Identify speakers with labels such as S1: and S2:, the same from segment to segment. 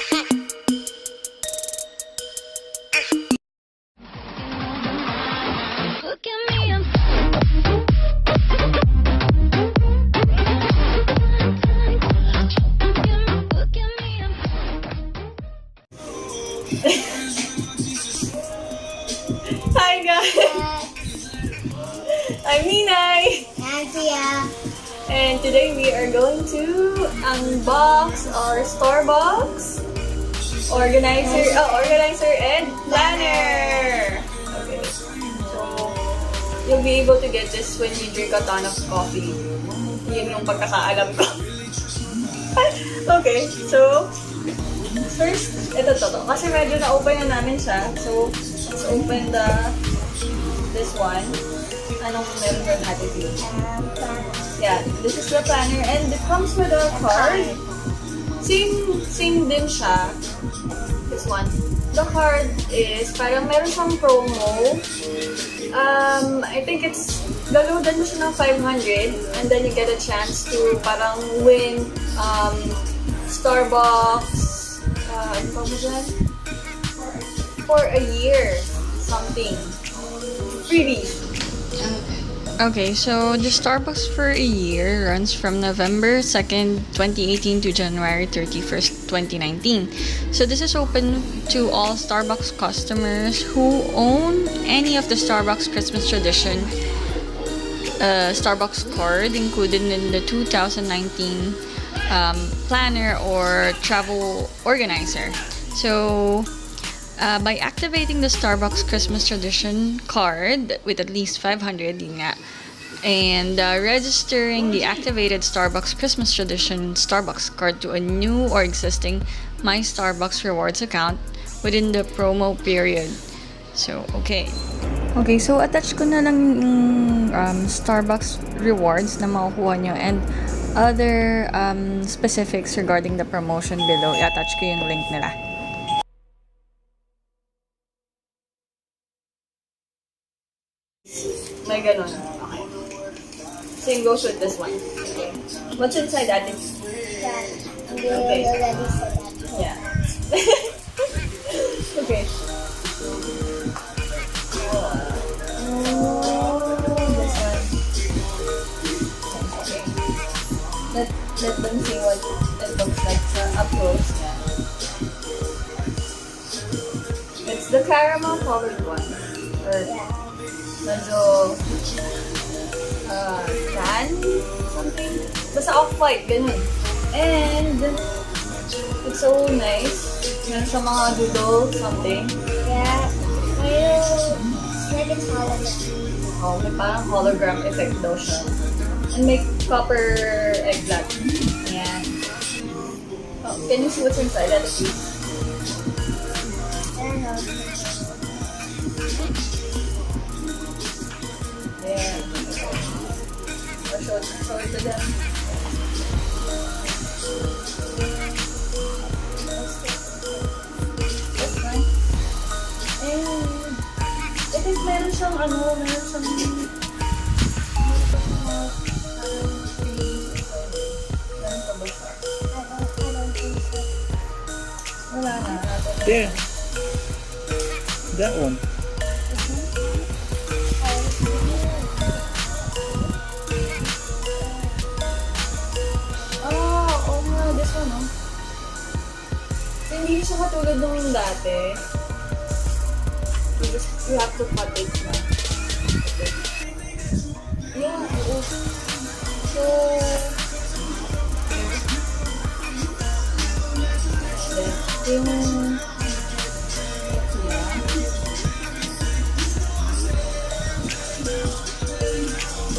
S1: Hi guys! I'm Ninay! And today we are going to unbox our Starbucks organizer and planner! Okay, so you'll be able to get this when you drink a ton of coffee. Yun yung pagkakaalam ko. Okay, so first, ito to. Kasi medyo na-open na namin siya. So, let's open this one. Anong meron yung attitude? Yeah, this is the planner and it comes with a card. Same din siya. This one. The card is parang meron siyang promo. I think it's galudan mo siya ng 500 and then you get a chance to parang win Starbucks ano pa mo dyan? For a year something. Freebie.
S2: Okay, so the Starbucks for a year runs from November 2nd, 2018 to January 31st, 2019. So this is open to all Starbucks customers who own any of the Starbucks Christmas tradition Starbucks card included in the 2019 planner or travel organizer. So by activating the Starbucks Christmas Tradition card with at least 500 yun nga, and registering the activated Starbucks Christmas Tradition Starbucks card to a new or existing My Starbucks Rewards account within the promo period. So, okay, so attach ko na lang yung Starbucks rewards na makukuha nyo and other specifics regarding the promotion below. I-attach ko yung link nila.
S1: May ganun. Okay. Same goes with this one. Okay. What's inside that?
S3: We already said that.
S1: Yeah. Okay. This one. Okay. Let them see what it looks like up close. Yeah. It's the caramel colored one. Or medyo tan? Something? Basta off-white, ganun. And it's so nice. Meron siya mga doodle, something.
S3: Yeah. It's like it's hologram.
S1: Oh, may parang hologram effect daw siya. And may copper eggplant. Ayan. Oh, can you see what's inside that, please?
S3: I don't know.
S1: Yeah. I'll show it to them. This one. And I think meron siyang wala na.
S4: There. That one.
S1: This one, no? Hindi siya katulad nung dati. You have to cut it na. Okay. Yeah, oo. So, yung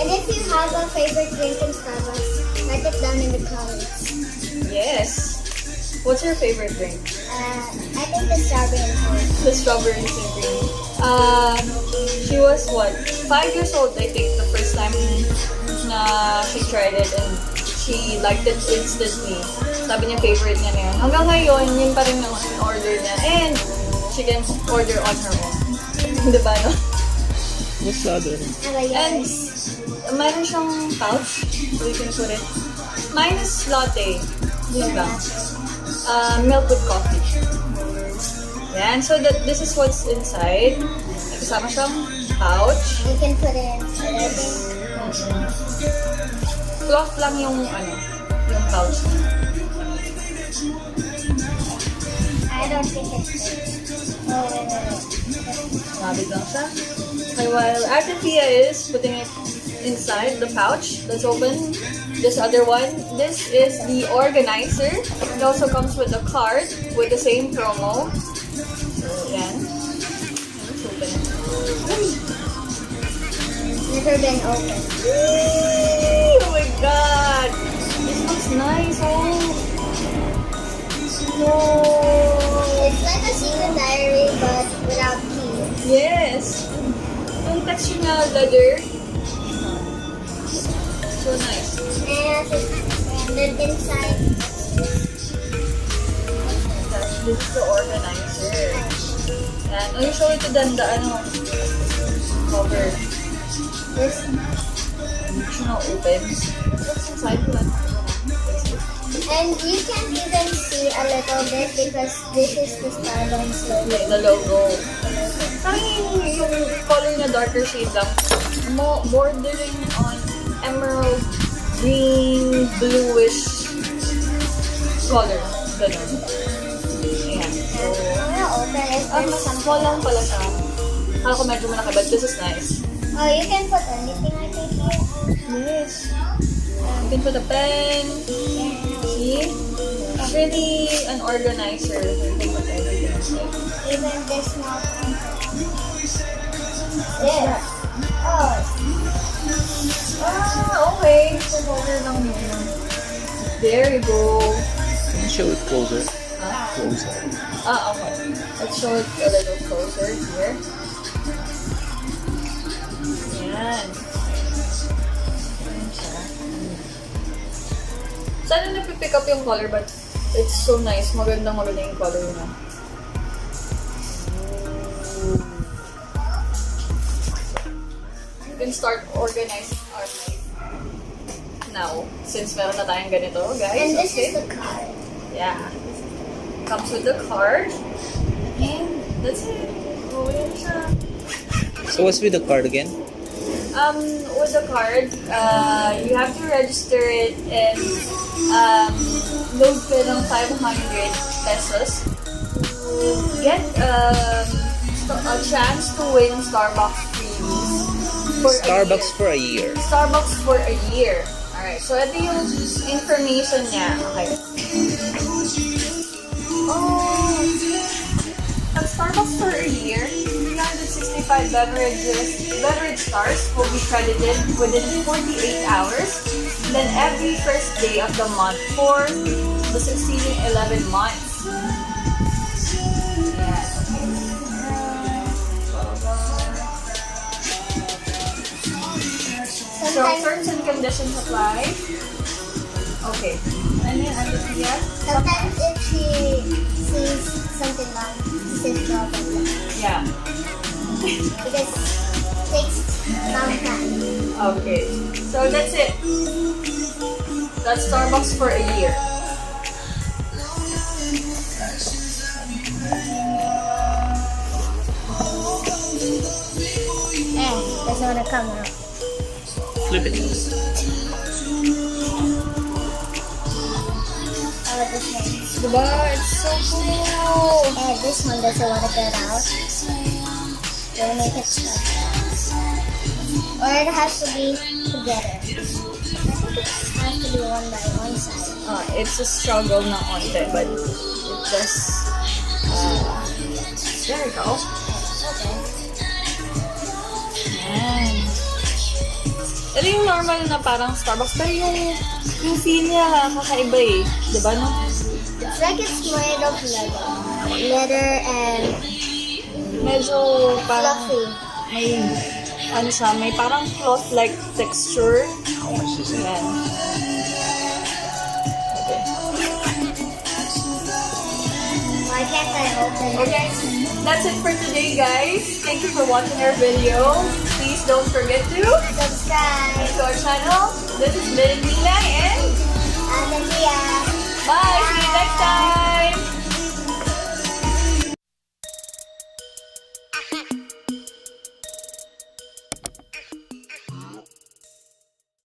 S3: And if you have a favorite drink in Starbucks, write it down in the comments.
S1: yes. What's your favorite drink?
S3: I think the strawberry one.
S1: The strawberry cream. She was what? 5 years old, I think, the first time na she tried it and she liked it instantly. Sabi niya favorite niya na yun. Hanggang ngayon, yun pa rin ang order niya. And she can order on her own. Diba, no?
S4: What's the other one?
S1: And mayroon siyang pouch so you can put it. Mine is latte. Yun lang. Milk with coffee. Yan. So this is what's inside. May kasama siyang pouch.
S3: You can put in anything.
S1: Cloth lang yung yung pouch.
S3: I don't think it's no.
S1: Mabig lang siya. Okay, while Ate Pia is putting it inside the pouch, let's open this other one. This is the organizer. It also comes with a card with the same promo. So, yan. Let's open it.
S3: Never been open.
S1: Oh my god! This looks nice, oh! No!
S3: It's like a secret diary but without keys.
S1: Yes! Yung texture na leather. So nice.
S3: And then inside,
S1: This is the organizer. And you show it to them the cover.
S3: this
S1: Hindi siya na-open. What's inside?
S3: and you can even see a little bit because this is the Starbucks logo.
S1: The logo. Parang yung color na darker shade lang. Bordering on emerald green, bluish color. Ganun. Ayan. So,
S3: Open it.
S1: small lang pala siya. Akala ko medyo malaki, but this is nice.
S3: Oh, you can put anything I think here.
S1: Yes. You can put a pen. See? It's really an organizer. You can put everything inside.
S3: Even this small one. Yes. Oh,
S1: Okay. So, folder lang yun. There you go.
S4: Can you show it closer?
S1: Ah,
S4: Closer.
S1: okay. Let's show it a little closer here. Yan. Ayan siya. Sana napipick up yung color, but it's so nice. Maganda yung color niya. You can start organizing our life now, since meron na tayong ganito, guys.
S3: and this
S1: Okay.
S3: is the card.
S1: Yeah. Comes with the card. And that's it. Oh, yan siya.
S4: So what's with the card again?
S1: With the card, you have to register it and load ka ng 500 pesos. Get a chance to win Starbucks freebies for
S4: Starbucks
S1: a year.
S4: for a year.
S1: Starbucks for a year. Alright, so ito yung information niya. Okay. Oh, at Starbucks for a year, 365 beverage stars will be credited within 48 hours. Then every first day of the month for the succeeding 11 months. Yeah. So, terms and conditions apply. Okay. Ano yun, Andrea?
S3: Sometimes if she sees something wrong, she says problem.
S1: Yeah.
S3: Because it takes long time.
S1: Okay. So, that's it. That's Starbucks for a year.
S3: Doesn't want to come out.
S4: Flip it.
S3: I like this one.
S1: Diba? It's so cool.
S3: And this one doesn't want to get out. We'll make it stuck. Or it has to be together. I think it has to be one by one side.
S1: It's a struggle na onte, but it just, there you go.
S3: Okay.
S1: Yan. Ito yung normal na parang Starbucks, pero yung feel niya kakaiba eh. Diba, no?
S3: It's like it's made of leather and
S1: Medyo parang
S3: fluffy.
S1: may, siya, may parang cloth-like texture.
S4: How much is it?
S1: Yan. Okay.
S3: Why can't I open it?
S1: Okay, that's it for today, guys. Thank you for watching our video. Please don't forget to
S3: Subscribe.
S1: to our channel. This is Nila and
S3: Maganda.
S1: Bye!